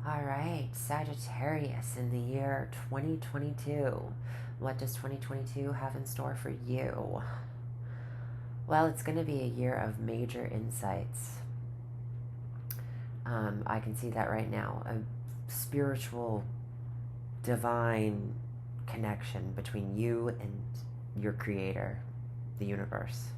All right, Sagittarius in the year 2022. What does 2022 have in store for you? Well, it's going to be a year of major insights. I can see that right now. A spiritual, divine connection between you and your creator, the universe.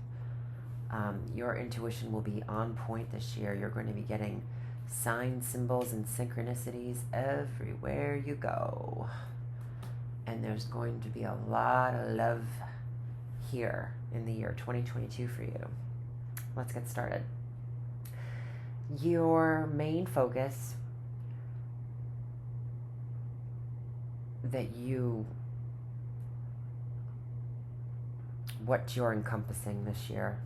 Your intuition will be on point this year. You're going to be getting signs, symbols, and synchronicities everywhere you go. And there's going to be a lot of love here in the year 2022 for you. Let's get started. Your main focus what you're encompassing this year,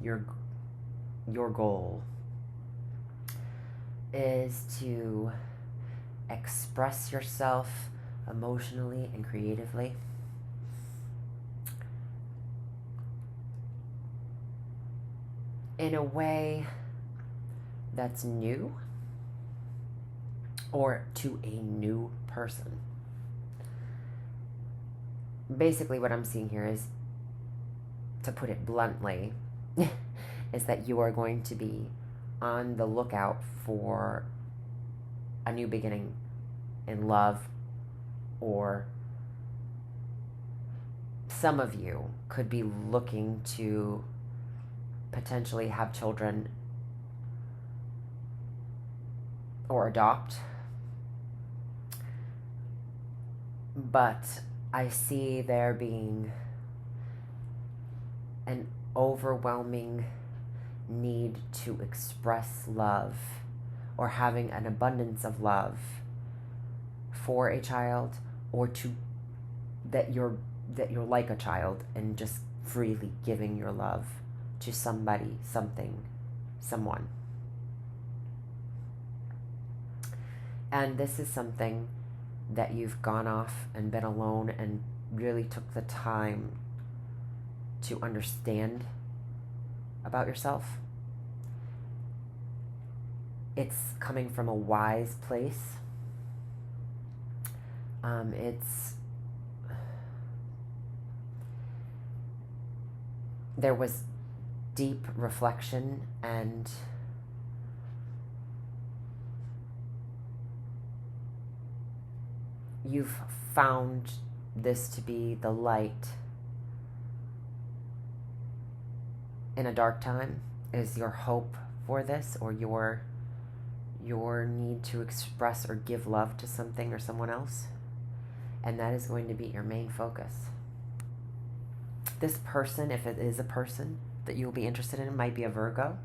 your goal is to express yourself emotionally and creatively. In a way that's new or to a new person. Basically, what I'm seeing here is, to put it bluntly, is that you are going to be on the lookout for a new beginning in love, or some of you could be looking to potentially have children or adopt. But I see there being an overwhelming need to express love, or having an abundance of love for a child, or that you're like a child and just freely giving your love to somebody, something, someone. And this is something that you've gone off and been alone and really took the time to understand about yourself. It's coming from a wise place. There was deep reflection, and you've found this to be the light in a dark time. Is your hope for this, or your need to express or give love to something or someone else? And that is going to be your main focus. This person, if it is a person that you'll be interested in, might be a Virgo,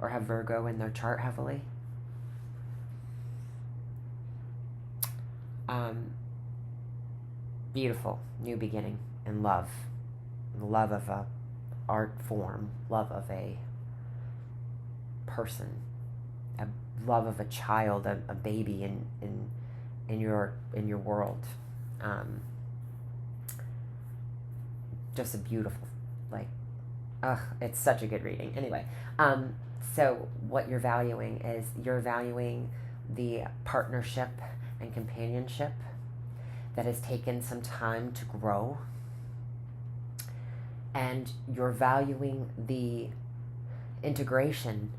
or have Virgo in their chart heavily. Beautiful new beginning in love. Love of a art form, love of a person, a love of a child, a baby in your world. Just a beautiful, it's such a good reading. Anyway, so what you're valuing is, you're valuing the partnership and companionship that has taken some time to grow. And you're valuing the integration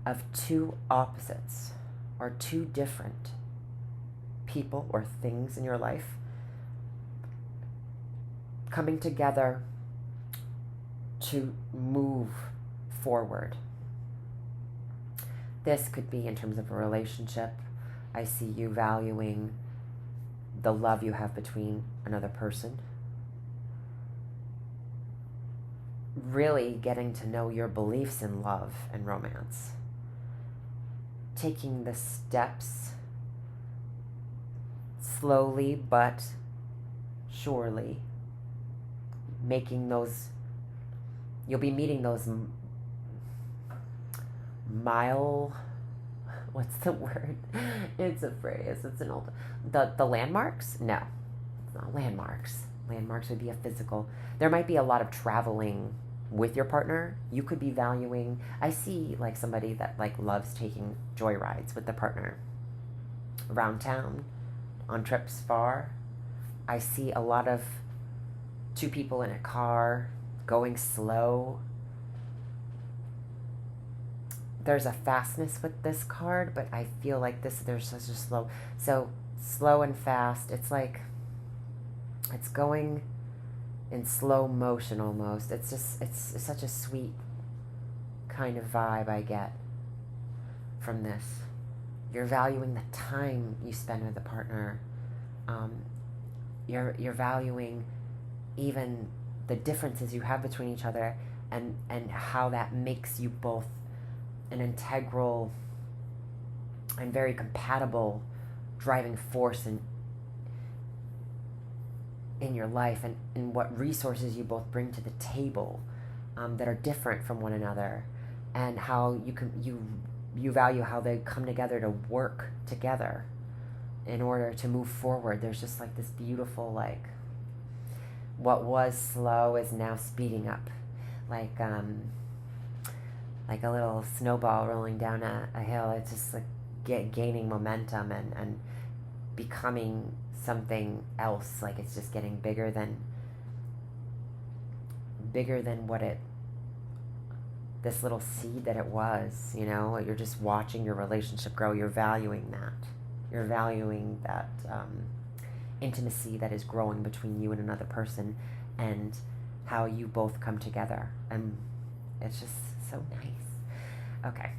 of two opposites, or two different people or things in your life coming together to move forward. This could be in terms of a relationship. I see you valuing the love you have between another person. Really getting to know your beliefs in love and romance. Taking the steps slowly but surely. You'll be meeting those what's the word? It's a phrase. It's an old, the landmarks? No, it's not landmarks. Landmarks would be a physical. There might be a lot of traveling with your partner. You could be valuing, I see somebody that loves taking joyrides with the partner. around town, on trips far. I see a lot of two people in a car going slow. There's a fastness with this card, but I feel like there's such a slow. So slow and fast, it's like it's going in slow motion almost. It's such a sweet kind of vibe I get from this. You're valuing the time you spend with a partner. You're valuing even the differences you have between each other, and how that makes you both an integral and very compatible driving force in your life, and what resources you both bring to the table that are different from one another, and how you value how they come together to work together in order to move forward. There's just like this beautiful, like, what was slow is now speeding up, like a little snowball rolling down a hill. It's just like gaining momentum and becoming something else. Like it's just getting bigger than what this little seed that it was. You're just watching your relationship grow. You're valuing that intimacy that is growing between you and another person, and how you both come together, and it's just so nice. Okay.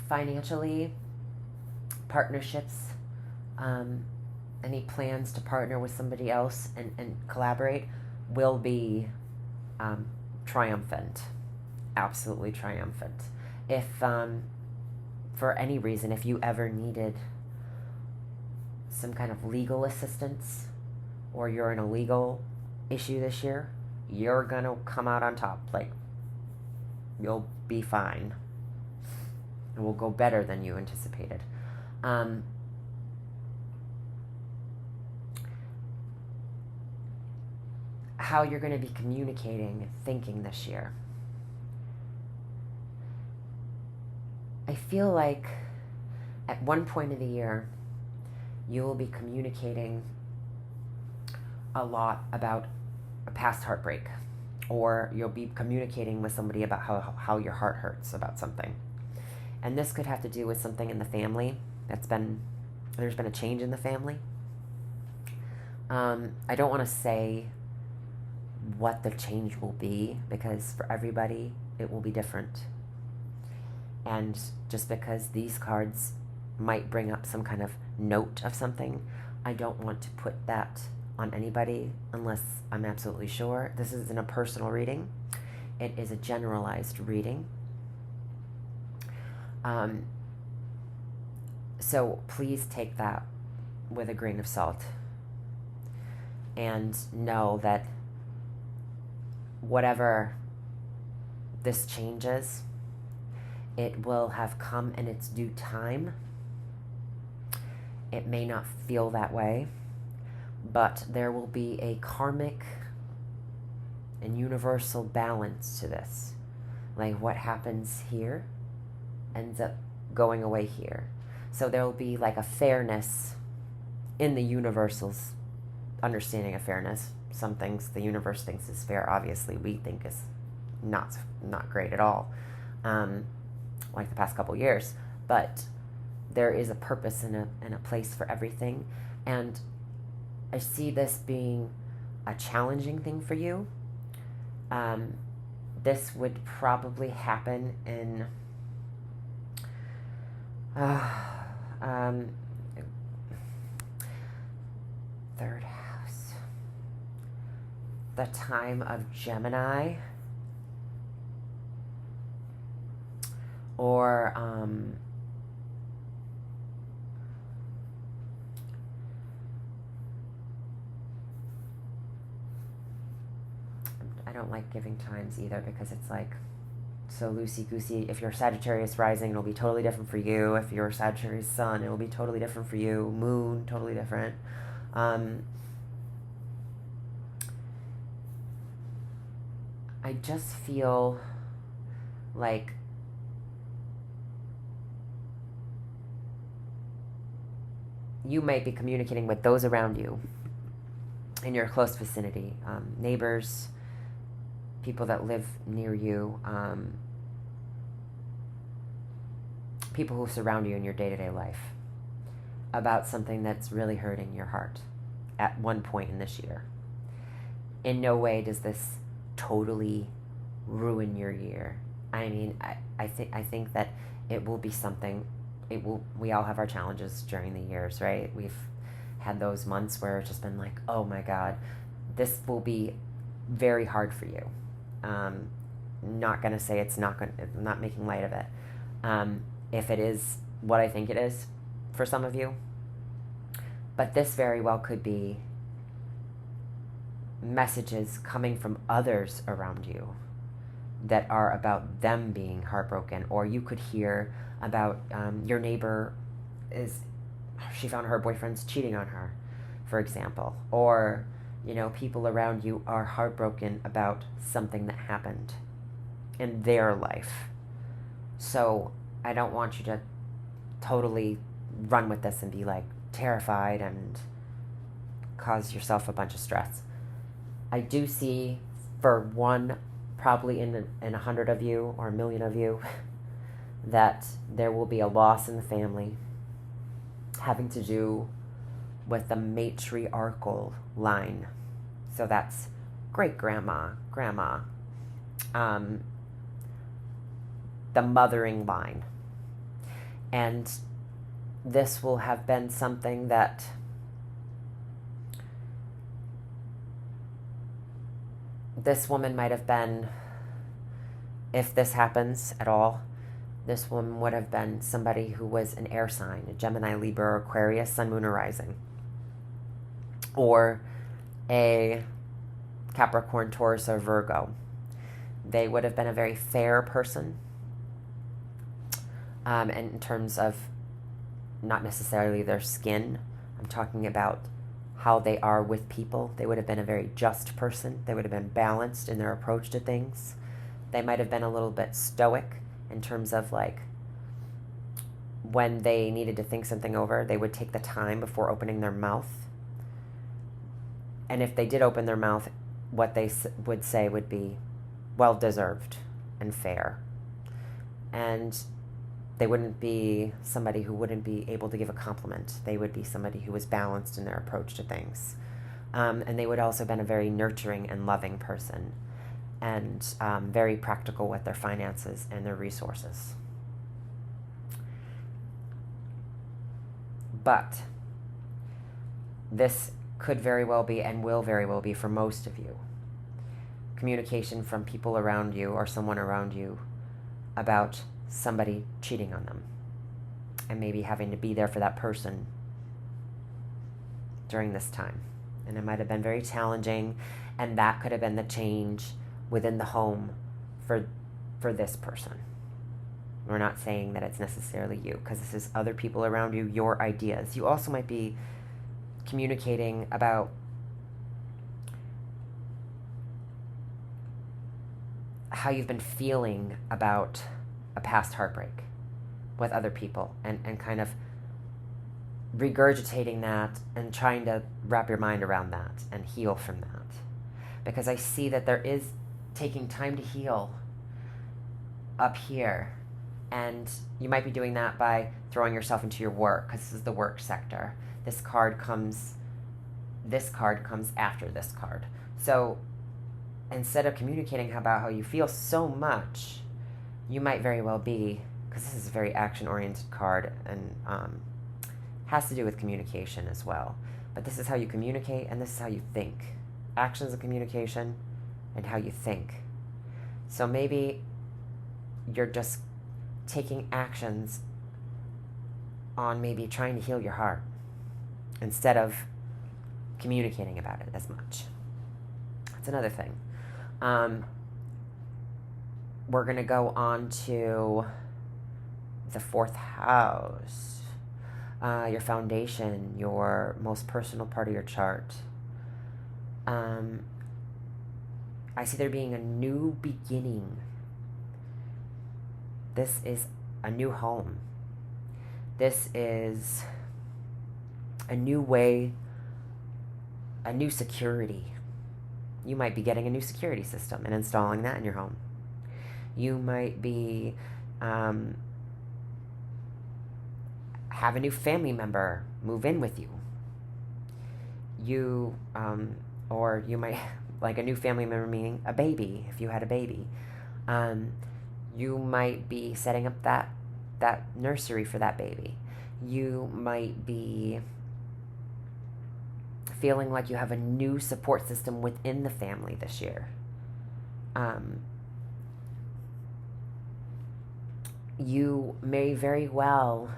Financially, partnerships, any plans to partner with somebody else and collaborate will be triumphant, absolutely triumphant. If for any reason, if you ever needed some kind of legal assistance, or you're in a legal issue this year, you're gonna come out on top. Like, you'll be fine. It will go better than you anticipated. How you're going to be communicating and thinking this year. I feel like at one point of the year, you will be communicating a lot about a past heartbreak, or you'll be communicating with somebody about how your heart hurts about something. And this could have to do with something in the family there's been a change in the family. I don't want to say what the change will be, because for everybody it will be different. And just because these cards might bring up some kind of note of something, I don't want to put that on anybody unless I'm absolutely sure. This isn't a personal reading. It is a generalized reading. So please take that with a grain of salt, and know that whatever this changes, it will have come in its due time. It may not feel that way, but there will be a karmic and universal balance to this. Like, what happens here ends up going away here. So there will be like a fairness in the universal's understanding of fairness. Some things the universe thinks is fair, obviously we think is not great at all, like the past couple years. But there is a purpose and a place for everything. And I see this being a challenging thing for you. This would probably happen in third house, the time of Gemini, or I don't like giving times either, because it's like so loosey-goosey. If you're Sagittarius rising, it'll be totally different for you. If you're Sagittarius sun, it'll be totally different for you. Moon, totally different. I just feel like you might be communicating with those around you in your close vicinity, neighbors, people that live near you, people who surround you in your day-to-day life, about something that's really hurting your heart at one point in this year. In no way does this totally ruin your year. I mean, I think that it will be something. We all have our challenges during the years, right? We've had those months where it's just been like, oh my God, this will be very hard for you. Not gonna say I'm not making light of it. If it is what I think it is for some of you, but this very well could be messages coming from others around you that are about them being heartbroken. Or you could hear about your neighbor she found her boyfriend's cheating on her, for example. Or, people around you are heartbroken about something that happened in their life. So I don't want you to totally run with this and be like terrified and cause yourself a bunch of stress. I do see, for one, probably in 100 of you or 1,000,000 of you, that there will be a loss in the family having to do with the matriarchal line. So that's great-grandma, grandma, the mothering line. And this will have been something that this woman might have been, if this happens at all, this woman would have been somebody who was an air sign, a Gemini, Libra, Aquarius, Sun, Moon, or Rising. Or a Capricorn, Taurus, or Virgo. They would have been a very fair person. And in terms of not necessarily their skin, I'm talking about how they are with people. They would have been a very just person. They would have been balanced in their approach to things. They might have been a little bit stoic in terms of like when they needed to think something over, they would take the time before opening their mouth. And if they did open their mouth, what they would say would be well-deserved and fair. And they wouldn't be somebody who wouldn't be able to give a compliment. They would be somebody who was balanced in their approach to things. And they would also have been a very nurturing and loving person, and very practical with their finances and their resources. But this could very well be, and will very well be for most of you, communication from people around you or someone around you about somebody cheating on them, and maybe having to be there for that person during this time. And it might have been very challenging, and that could have been the change within the home for this person. We're not saying that it's necessarily you, because this is other people around you, your ideas. You also might be communicating about how you've been feeling about a past heartbreak with other people, and kind of regurgitating that and trying to wrap your mind around that and heal from that. Because I see that there is taking time to heal up here, and you might be doing that by throwing yourself into your work, because this is the work sector. This card comes after this card. So instead of communicating about how you feel so much, you might very well be, because this is a very action-oriented card, and has to do with communication as well. But this is how you communicate, and this is how you think. Actions of communication and how you think. So maybe you're just taking actions on maybe trying to heal your heart instead of communicating about it as much. That's another thing. We're going to go on to the 4th house, your foundation, your most personal part of your chart. I see there being a new beginning. This is a new home. This is a new way, a new security. You might be getting a new security system and installing that in your home. You might be have a new family member move in with you. Or you might, like a new family member meaning a baby, if you had a baby. You might be setting up that nursery for that baby. You might be feeling like you have a new support system within the family this year. You may very well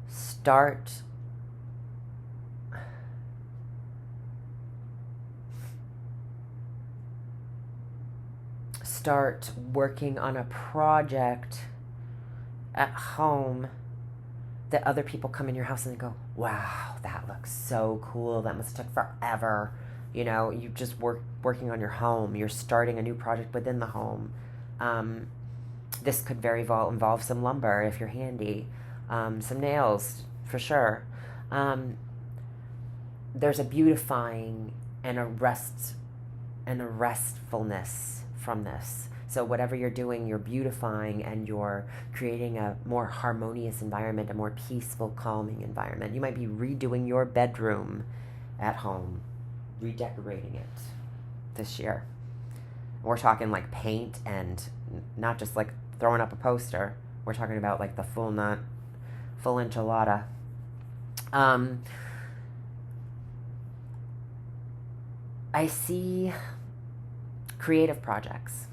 start working on a project at home that other people come in your house and they go, wow, that looks so cool. That must have took forever. You know, you just working on your home. You're starting a new project within the home. This could very well involve some lumber if you're handy. Some nails, for sure. There's a beautifying and a restfulness from this. So whatever you're doing, you're beautifying and you're creating a more harmonious environment, a more peaceful, calming environment. You might be redoing your bedroom at home, redecorating it this year. We're talking like paint and not just like throwing up a poster. We're talking about like the full enchilada. I see creative projects.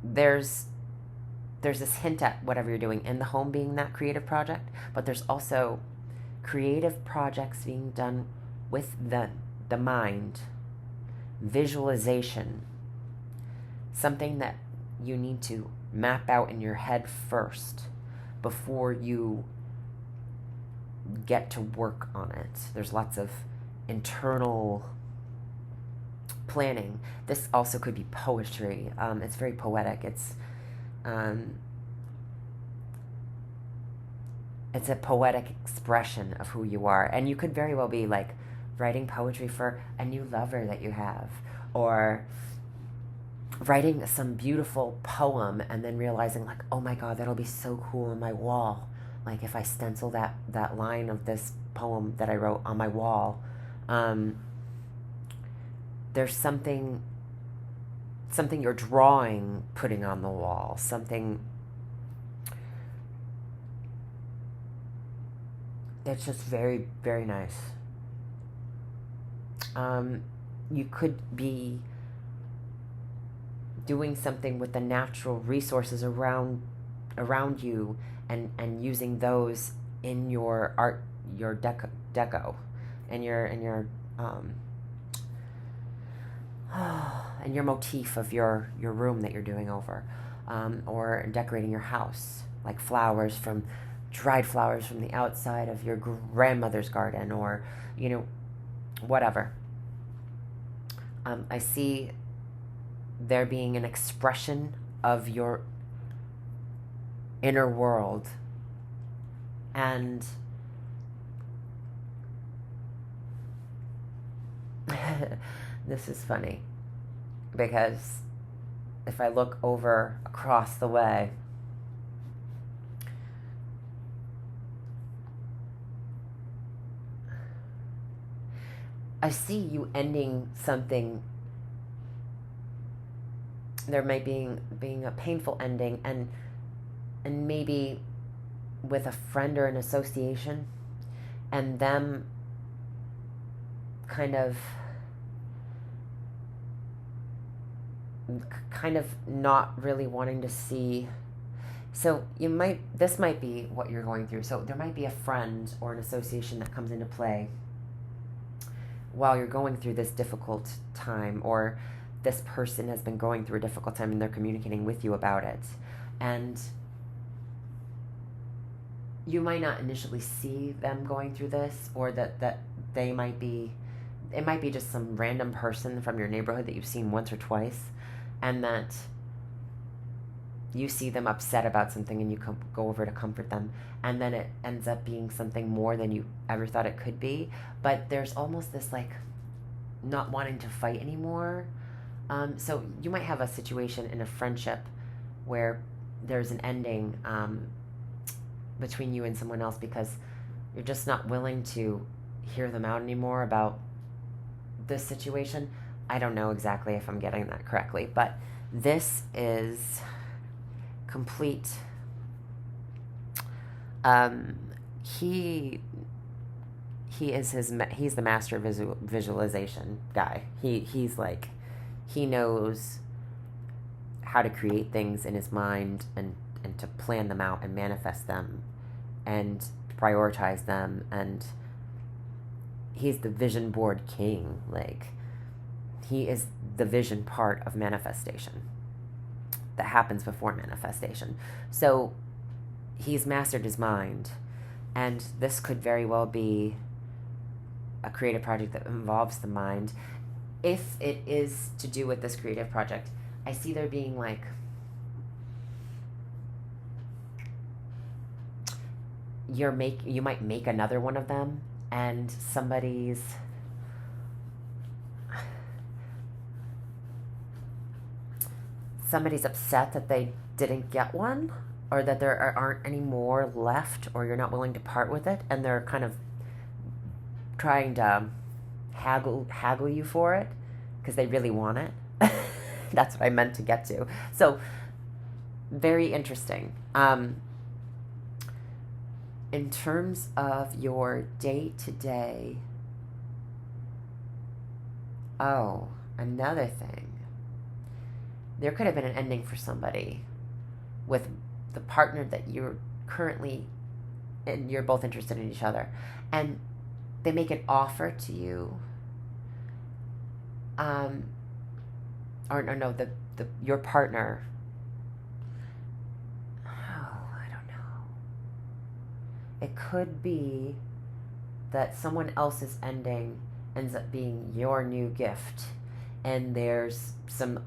There's this hint at whatever you're doing in the home being that creative project, but there's also creative projects being done with the mind, visualization, something that you need to map out in your head first before you get to work on it. There's lots of internal planning. This also could be poetry. It's very poetic. It's a poetic expression of who you are, and you could very well be like writing poetry for a new lover that you have, or writing some beautiful poem and then realizing like, oh my god, that'll be so cool on my wall. Like if I stencil that line of this poem that I wrote on my wall. There's something you're drawing, putting on the wall, something that's just very, very nice. You could be doing something with the natural resources around you and using those in your art, your deco, and your and your motif of your room that you're doing over, or decorating your house, like dried flowers from the outside of your grandmother's garden, or whatever. I see there being an expression of your inner world, and this is funny because if I look over across the way, I see you ending something. There might being a painful ending, and maybe with a friend or an association, and them kind of not really wanting to see. So this might be what you're going through. So there might be a friend or an association that comes into play while you're going through this difficult time, or this person has been going through a difficult time and they're communicating with you about it. And you might not initially see them going through this, or that they might be it might be just some random person from your neighborhood that you've seen once or twice, and that you see them upset about something and you go over to comfort them, and then it ends up being something more than you ever thought it could be. But there's almost this like not wanting to fight anymore. So you might have a situation in a friendship where there's an ending between you and someone else because you're just not willing to hear them out anymore about this situation. I don't know exactly if I'm getting that correctly, but this is complete. He is he's the master visualization guy. He's like, he knows how to create things in his mind and to plan them out and manifest them and prioritize them, and he's the vision board king. Like, he is the vision part of manifestation that happens before manifestation. So he's mastered his mind, and this could very well be a creative project that involves the mind. If it is to do with this creative project, I see there being like you might make another one of them, and somebody's upset that they didn't get one, or that there aren't any more left, or you're not willing to part with it, and they're kind of trying to haggle you for it because they really want it. That's what I meant to get to. So, very interesting. In terms of your day-to-day, another thing. There could have been an ending for somebody with the partner that you're currently, and you're both interested in each other, and they make an offer to you, your partner, I don't know. It could be that someone else's ending ends up being your new gift, and there's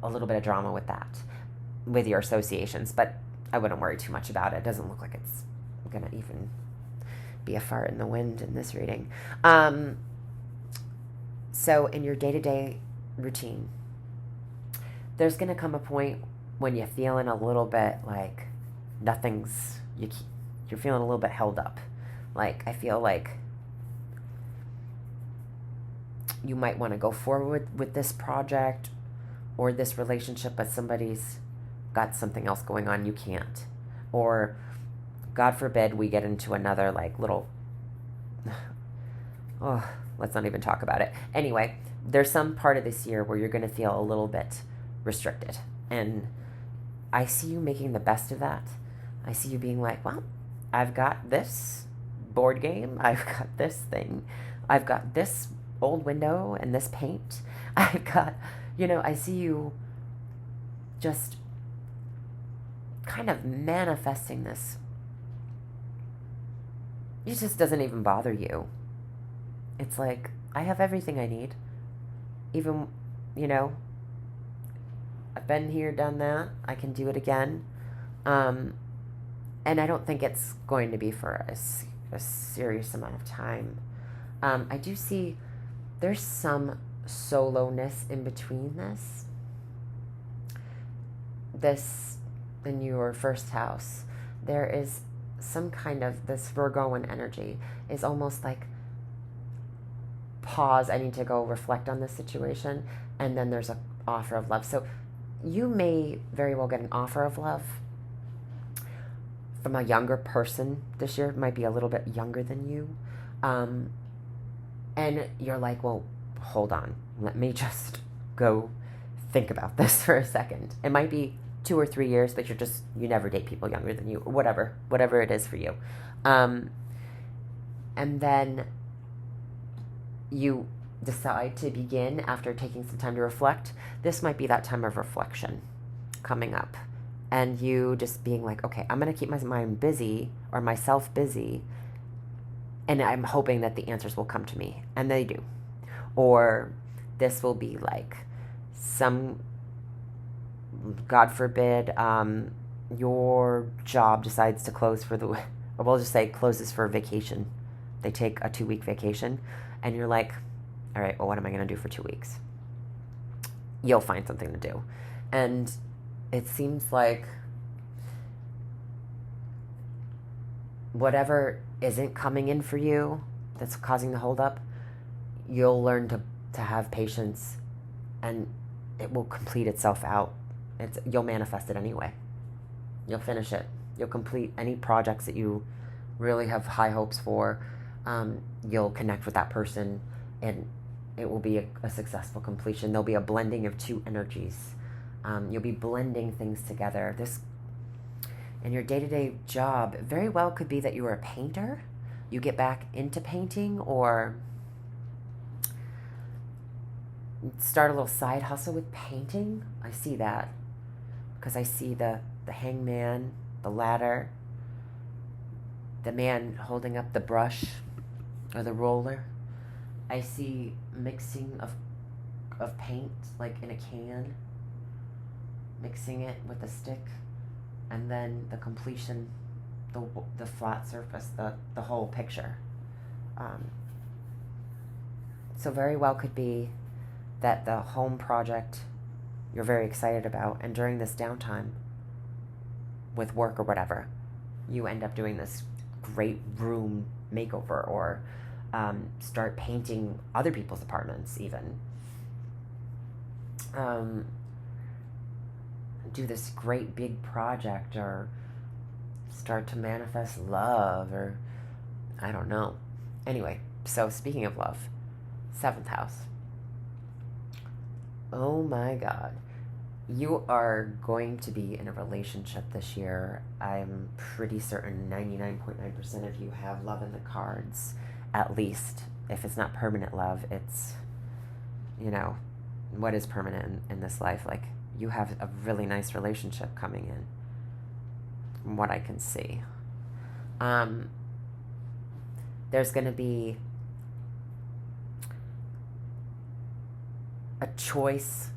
a little bit of drama with that, with your associations, but I wouldn't worry too much about it. It doesn't look like it's gonna even be a fart in the wind in this reading. So in your day-to-day routine, there's gonna come a point when you're feeling a little bit like you're feeling a little bit held up. Like, I feel like you might want to go forward with this project or this relationship, but somebody's got something else going on, you can't. Or, God forbid, we get into another, like, little... let's not even talk about it. Anyway, there's some part of this year where you're going to feel a little bit restricted. And I see you making the best of that. I see you being like, well, I've got this board game. I've got this thing. I've got this old window and this paint. I've got, I see you just kind of manifesting this. It just doesn't even bother you. It's like, I have everything I need. Even, I've been here, done that. I can do it again. And I don't think it's going to be for a serious amount of time. I do see there's some soloness in between this in your first house. There is some kind of, this Virgoan energy is almost like, pause, I need to go reflect on this situation, and then there's an offer of love. So you may very well get an offer of love from a younger person this year. It might be a little bit younger than you. And you're like, well, hold on. Let me just go think about this for a second. It might be 2 or 3 years, but you never date people younger than you, or whatever it is for you. And then you decide to begin after taking some time to reflect. This might be that time of reflection coming up. And you just being like, okay, I'm going to keep my mind busy, or myself busy, and I'm hoping that the answers will come to me. And they do. Or this will be like some, God forbid, your job decides to close for the, or we'll just say closes for vacation. They take a 2-week vacation, and you're like, all right, well, what am I going to do for 2 weeks? You'll find something to do. And it seems like whatever isn't coming in for you that's causing the holdup, you'll learn to have patience, and it will complete itself out. You'll manifest it anyway. You'll finish it. You'll complete any projects that you really have high hopes for. You'll connect with that person, and it will be a successful completion. There'll be a blending of two energies. You'll be blending things together. This, in your day-to-day job, very well could be that you are a painter. You get back into painting, or start a little side hustle with painting. I see that, because I see the hangman, the ladder, the man holding up the brush or the roller. I see mixing of paint, like in a can, mixing it with a stick, and then the completion, the flat surface, the whole picture. So very well could be that the home project you're very excited about, and during this downtime with work or whatever, you end up doing this great room makeover, or start painting other people's apartments even. Do this great big project, or start to manifest love, or I don't know. Anyway, so speaking of love, 7th house. Oh my God. You are going to be in a relationship this year. I'm pretty certain 99.9% of you have love in the cards, at least. If it's not permanent love, it's, what is permanent in this life? Like, you have a really nice relationship coming in, from what I can see. There's going to be a choice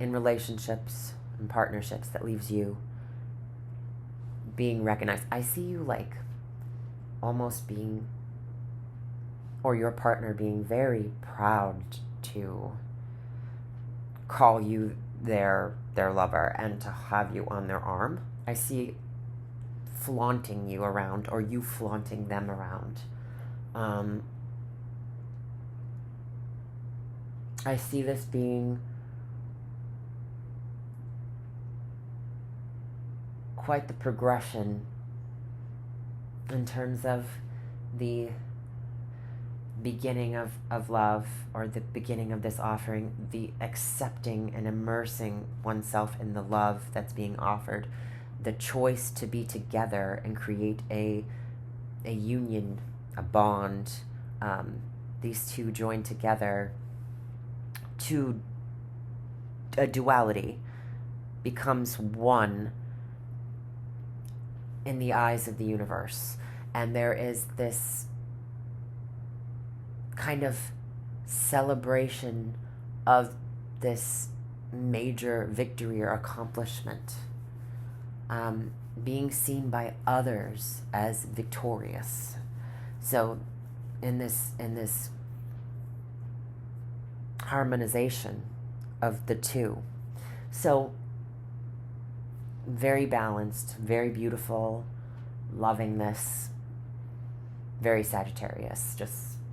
in relationships and partnerships that leaves you being recognized. I see you like almost being, or your partner being very proud to call you their lover and to have you on their arm. I see flaunting you around, or you flaunting them around. I see this being quite the progression in terms of the beginning of love, or the beginning of this offering, the accepting and immersing oneself in the love that's being offered, the choice to be together and create a union, a bond. These two join together to a duality, becomes one in the eyes of the universe. And there is this kind of celebration of this major victory or accomplishment, being seen by others as victorious. So in this harmonization of the two, so very balanced, very beautiful, loving this, very Sagittarius.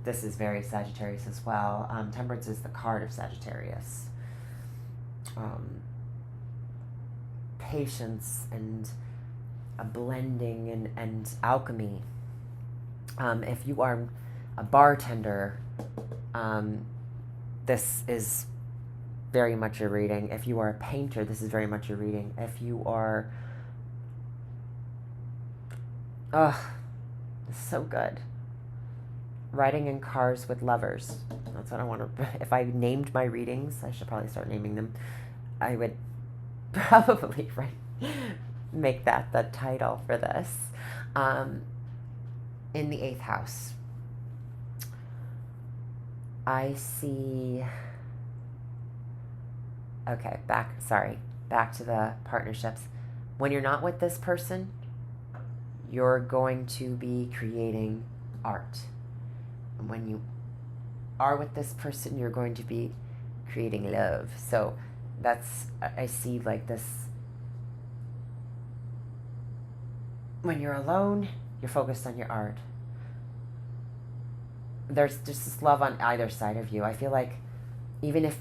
This is very Sagittarius as well. Temperance is the card of Sagittarius. Patience and a blending and alchemy. If you are a bartender, this is very much your reading. If you are a painter, this is very much your reading. If you are... this is so good. Riding in cars with lovers. That's what I want to... If I named my readings, I should probably start naming them. I would probably make that the title for this. In the 8th house. I see... Okay, back to the partnerships. When you're not with this person, you're going to be creating art. And when you are with this person, you're going to be creating love. So that's, I see like this. When you're alone, you're focused on your art. There's just this love on either side of you. I feel like even if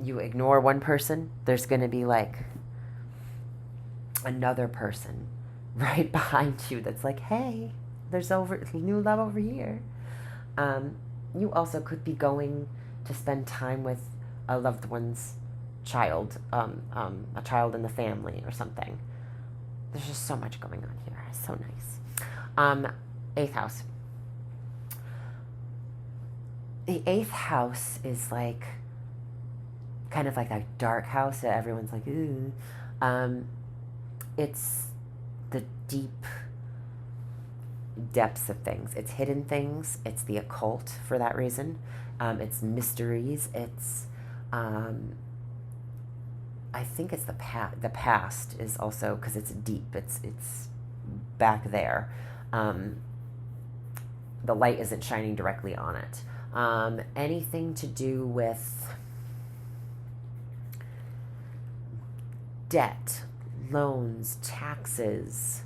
you ignore one person, there's going to be like another person right behind you that's like, hey, there's new love over here. You also could be going to spend time with a loved one's child, a child in the family or something. There's just so much going on here. It's so nice. Eighth house. The eighth house is like kind of like a dark house that everyone's like, ooh. It's the deep depths of things. It's hidden things. It's the occult for that reason. It's mysteries. It's, I think it's the past is also, because it's deep. It's back there. The light isn't shining directly on it. Anything to do with debt, loans, taxes.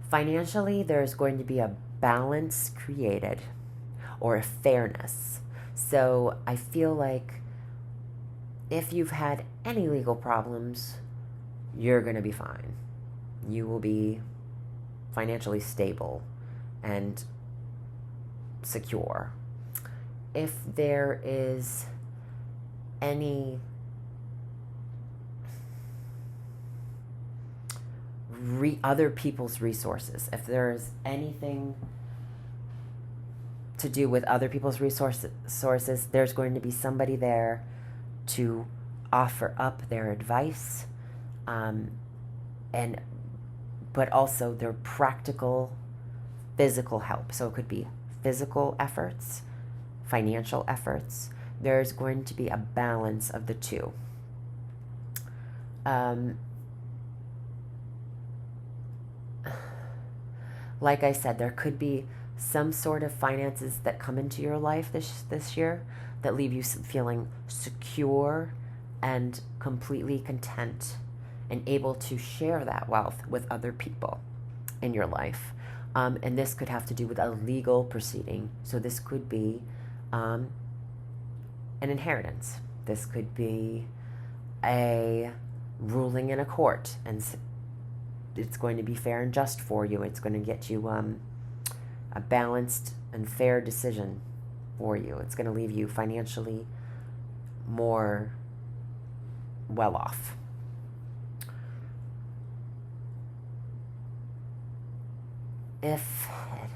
Financially, there's going to be a balance created or a fairness. So I feel like if you've had any legal problems, you're going to be fine. You will be financially stable and secure. If there is any other people's resources, if there's anything to do with other people's resources, there's going to be somebody there to offer up their advice, but also their practical physical help. So it could be physical efforts, financial efforts. There's going to be a balance of the two. Like I said, there could be some sort of finances that come into your life this year that leave you feeling secure and completely content and able to share that wealth with other people in your life. And this could have to do with a legal proceeding. So this could be an inheritance. This could be a ruling in a court, and it's going to be fair and just for you. It's going to get you a balanced and fair decision for you. It's going to leave you financially more well off.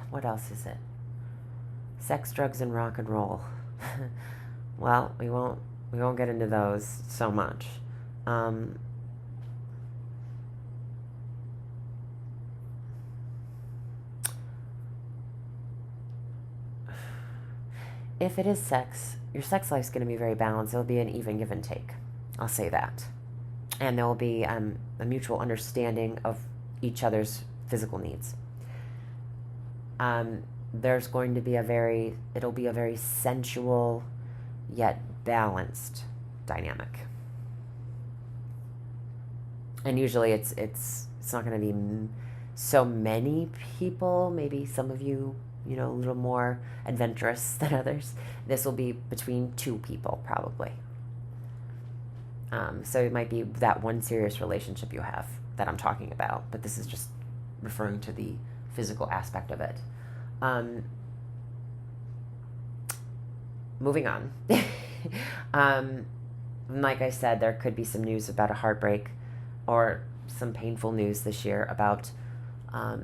What else is it? Sex, drugs, and rock and roll. Well, we won't get into those so much. If it is sex, your sex life's going to be very balanced. It'll be an even give and take. I'll say that. And there will be a mutual understanding of each other's physical needs. There's going to be it'll be a very sensual yet balanced dynamic. And usually it's not going to be so many people. Maybe some of you, a little more adventurous than others. This will be between two people, probably. So it might be that one serious relationship you have that I'm talking about, but this is just referring to the physical aspect of it. Moving on. Like I said, there could be some news about a heartbreak or some painful news this year about a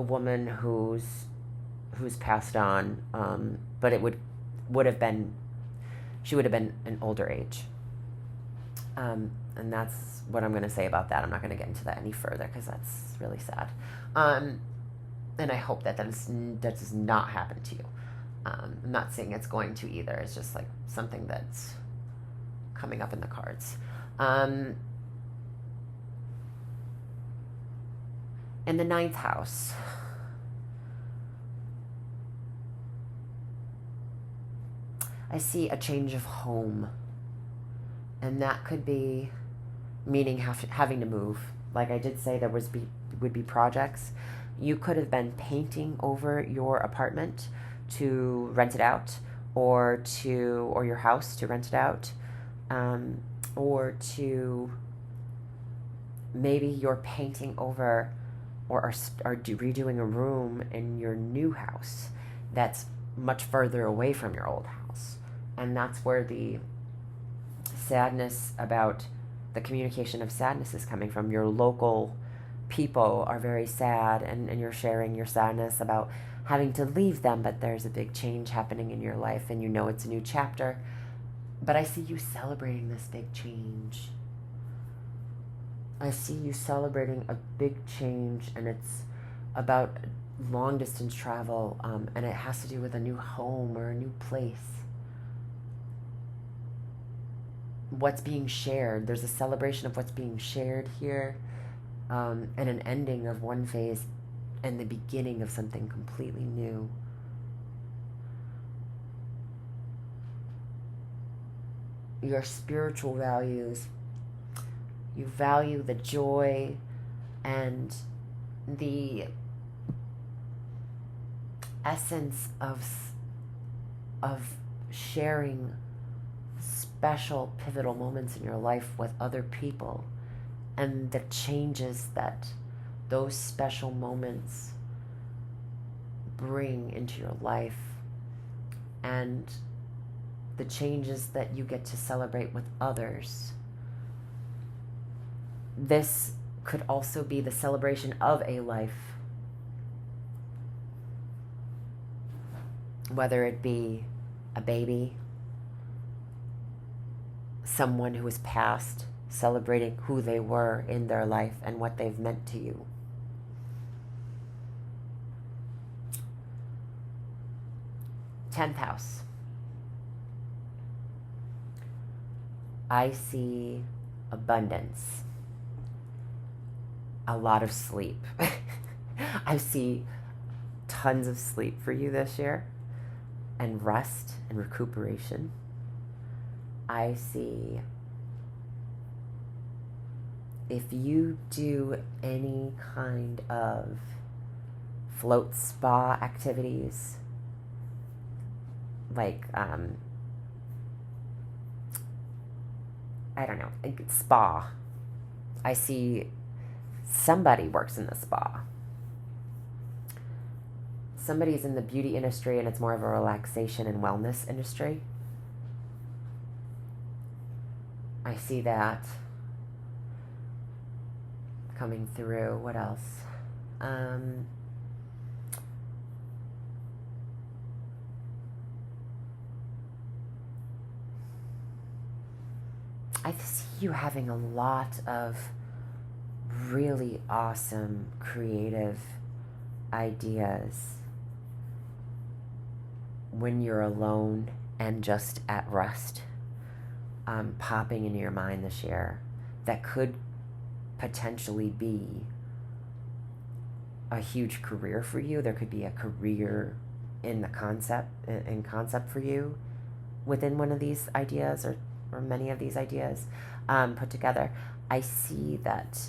woman who's passed on, but it would have been an older age. And that's what I'm going to say about that. I'm not going to get into that any further because that's really sad. And I hope that that does not happen to you. I'm not saying it's going to either. It's just like something that's coming up in the cards. In the ninth house, I see a change of home. And that could be meaning having to move. Like I did say, there would be projects. You could have been painting over your apartment to rent it out, or your house to rent it out, or to maybe you're painting over or are redoing a room in your new house that's much further away from your old house. And that's where the sadness about the communication of sadness is coming from. Your local people are very sad, and you're sharing your sadness about having to leave them, but there's a big change happening in your life, and you know it's a new chapter. But I see you celebrating this big change. I see you celebrating a big change, and it's about long distance travel, and it has to do with a new home or a new place. What's being shared. There's a celebration of what's being shared here, and an ending of one phase and the beginning of something completely new. Your spiritual values. You value the joy and the essence of sharing special pivotal moments in your life with other people, and the changes that those special moments bring into your life, and the changes that you get to celebrate with others. This could also be the celebration of a life, whether it be a baby, someone who has passed, celebrating who they were in their life and what they've meant to you. Tenth house. I see abundance. A lot of sleep. I see tons of sleep for you this year, and rest and recuperation. I see if you do any kind of float spa activities, like, I don't know, spa. I see somebody works in the spa. Somebody's in the beauty industry, and it's more of a relaxation and wellness industry. I see that coming through. What else? I see you having a lot of really awesome creative ideas when you're alone and just at rest, popping into your mind this year that could potentially be a huge career for you. There could be a career in concept for you within one of these ideas, or many of these ideas put together. I see that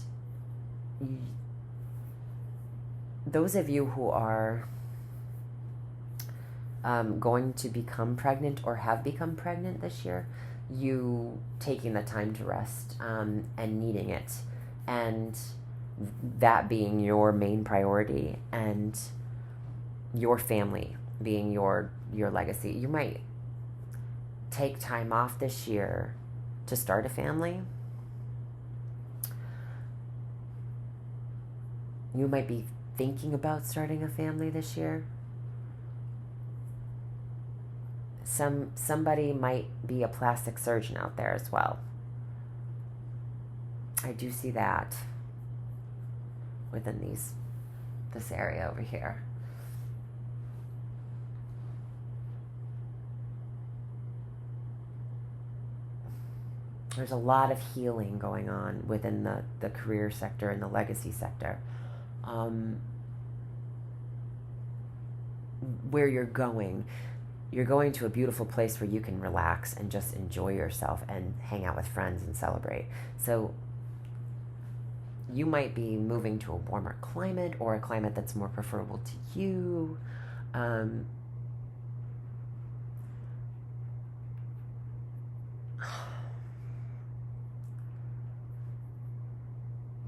those of you who are going to become pregnant or have become pregnant this year, you taking the time to rest and needing it, and that being your main priority, and your family being your legacy. You might take time off this year to start a family. You might be thinking about starting a family this year. Somebody might be a plastic surgeon out there as well. I do see that within this area over here. There's a lot of healing going on within the career sector and the legacy sector. Where you're going to a beautiful place where you can relax and just enjoy yourself and hang out with friends and celebrate. So you might be moving to a warmer climate, or a climate that's more preferable to you.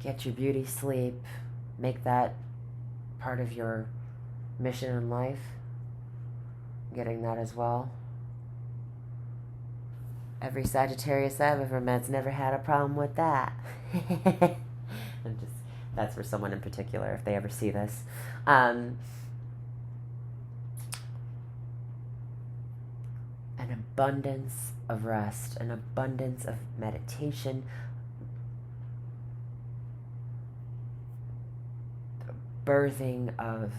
Get your beauty sleep. Make that part of your mission in life. Getting that as well. Every Sagittarius I've ever met's never had a problem with that. That's for someone in particular, if they ever see this. An abundance of rest, an abundance of meditation, birthing of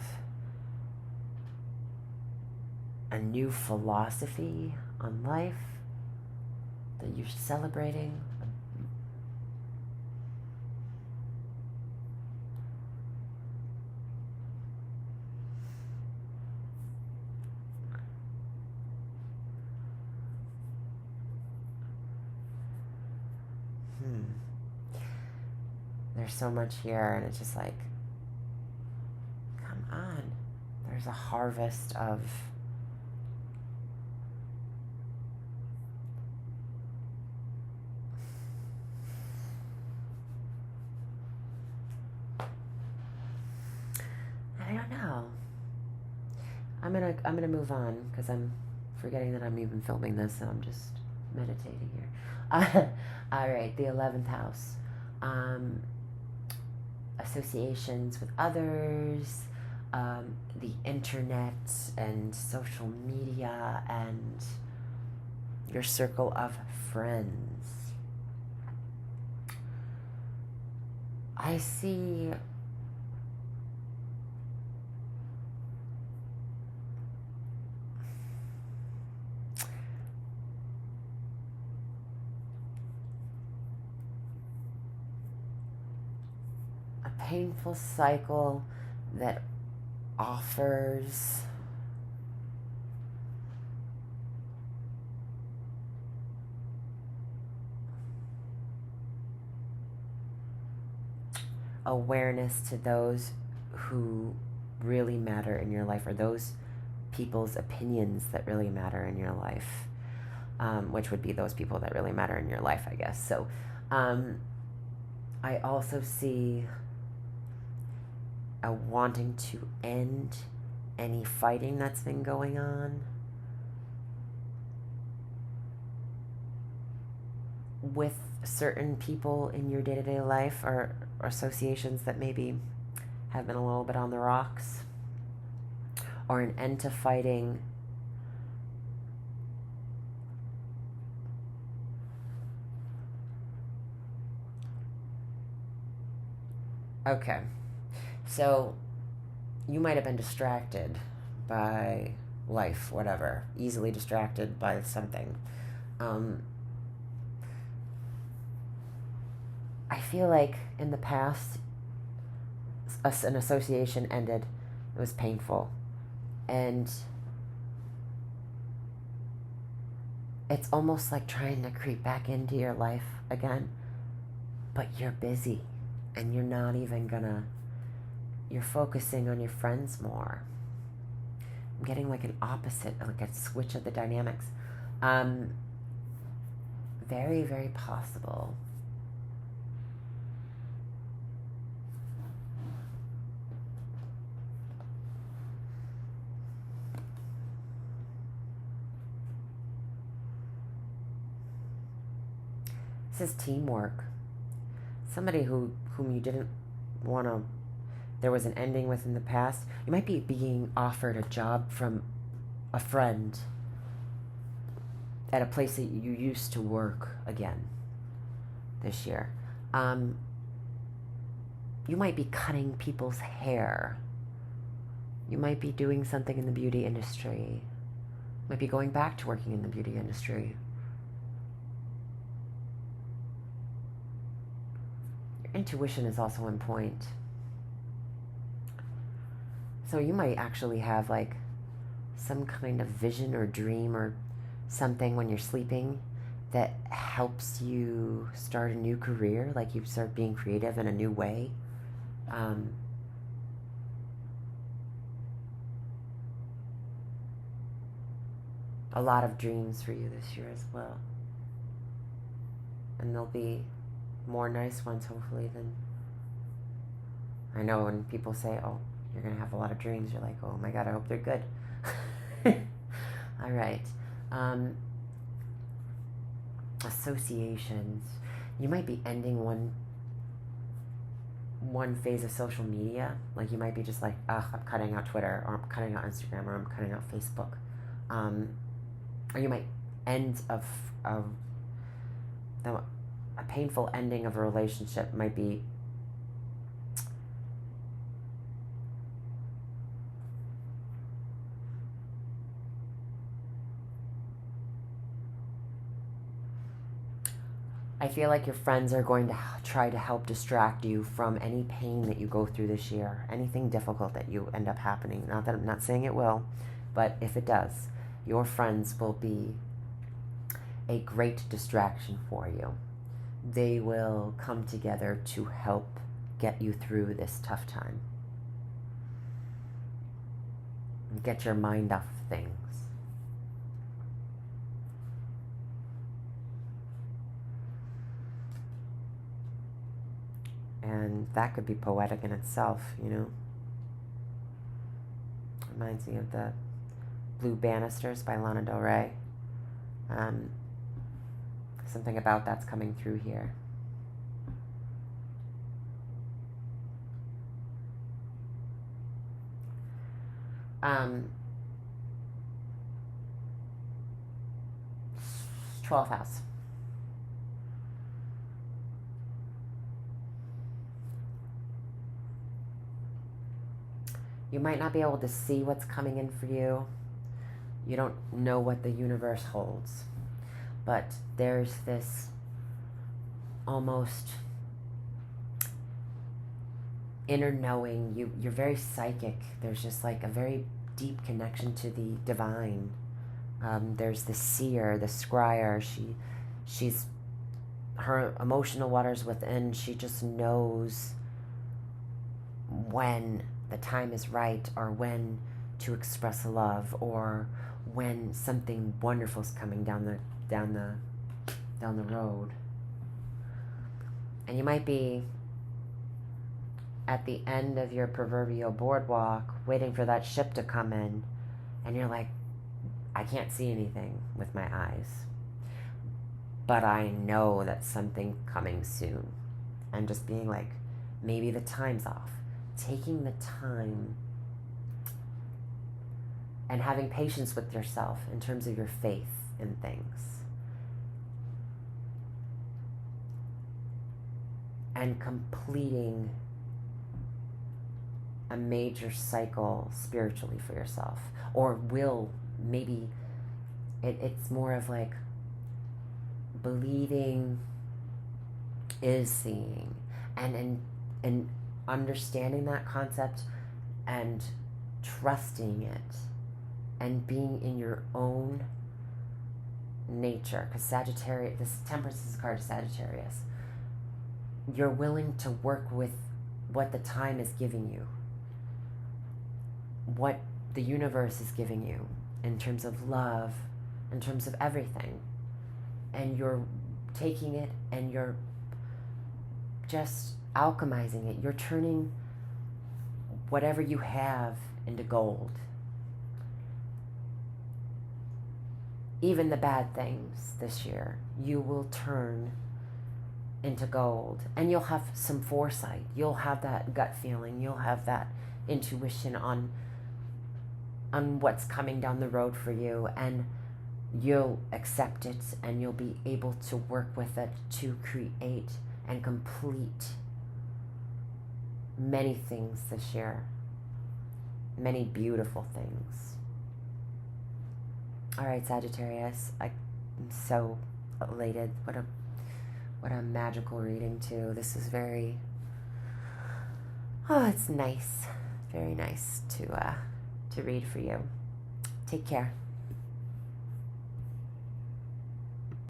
a new philosophy on life that you're celebrating. There's so much here, and it's just like, come on. There's a harvest of I don't know. I'm gonna move on because I'm forgetting that I'm even filming this, so I'm just meditating here. All right, the 11th house. Associations with others, the internet and social media, and your circle of friends. I see painful cycle that offers awareness to those who really matter in your life, or those people's opinions that really matter in your life, which would be those people that really matter in your life, I guess. So I also see a wanting to end any fighting that's been going on with certain people in your day-to-day life, or associations that maybe have been a little bit on the rocks, or an end to fighting okay. So, you might have been distracted by life, whatever. Easily distracted by something. I feel like in the past, an association ended. It was painful. And it's almost like trying to creep back into your life again. But you're busy. And you're not even gonna... You're focusing on your friends more. I'm getting like an opposite, like a switch of the dynamics. Very, very possible. This is teamwork. Somebody whom you didn't want to... There was an ending with in the past. You might be being offered a job from a friend at a place that you used to work again this year. You might be cutting people's hair You might be doing something in the beauty industry. Might be going back to working in the beauty industry. Your intuition is also on point. So you might actually have like some kind of vision or dream or something when you're sleeping that helps you start a new career, like you start being creative in a new way. A lot of dreams for you this year as well. And there'll be more nice ones, hopefully, than... I know when people say, oh, you're going to have a lot of dreams, you're like, oh my God, I hope they're good. All right. Associations. You might be ending one phase of social media. Like you might be just like, I'm cutting out Twitter, or I'm cutting out Instagram, or I'm cutting out Facebook. Or you might end a painful ending of a relationship might be I feel like your friends are going to try to help distract you from any pain that you go through this year, anything difficult that you end up happening. Not that I'm not saying it will, but if it does, your friends will be a great distraction for you. They will come together to help get you through this tough time. Get your mind off things. And that could be poetic in itself, you know. Reminds me of the Blue Banisters by Lana Del Rey. Something about that's coming through here. Um, 12th house. You might not be able to see what's coming in for you. You don't know what the universe holds. But there's this almost inner knowing. You're very psychic. There's just like a very deep connection to the divine. There's the seer, the scryer. She's her emotional waters within. She just knows when the time is right, or when to express love, or when something wonderful is coming down the road. And you might be at the end of your proverbial boardwalk waiting for that ship to come in, and you're like, I can't see anything with my eyes, but I know that something coming soon. And just being like, maybe the time's off. Taking the time and having patience with yourself in terms of your faith in things. And completing a major cycle spiritually for yourself. Or maybe it's more of like believing is seeing. And understanding that concept and trusting it and being in your own nature. Because Sagittarius, this Temperance is a card of Sagittarius. You're willing to work with what the time is giving you, what the universe is giving you in terms of love, in terms of everything. And you're taking it and you're just alchemizing it. You're turning whatever you have into gold. Even the bad things this year, you will turn into gold. And you'll have some foresight. You'll have that gut feeling. You'll have that intuition on what's coming down the road for you. And you'll accept it, and you'll be able to work with it to create and complete many things this year. many beautiful things. All right, Sagittarius, I'm so elated. What a magical reading too. This is very, it's nice, very nice to read for you. Take care.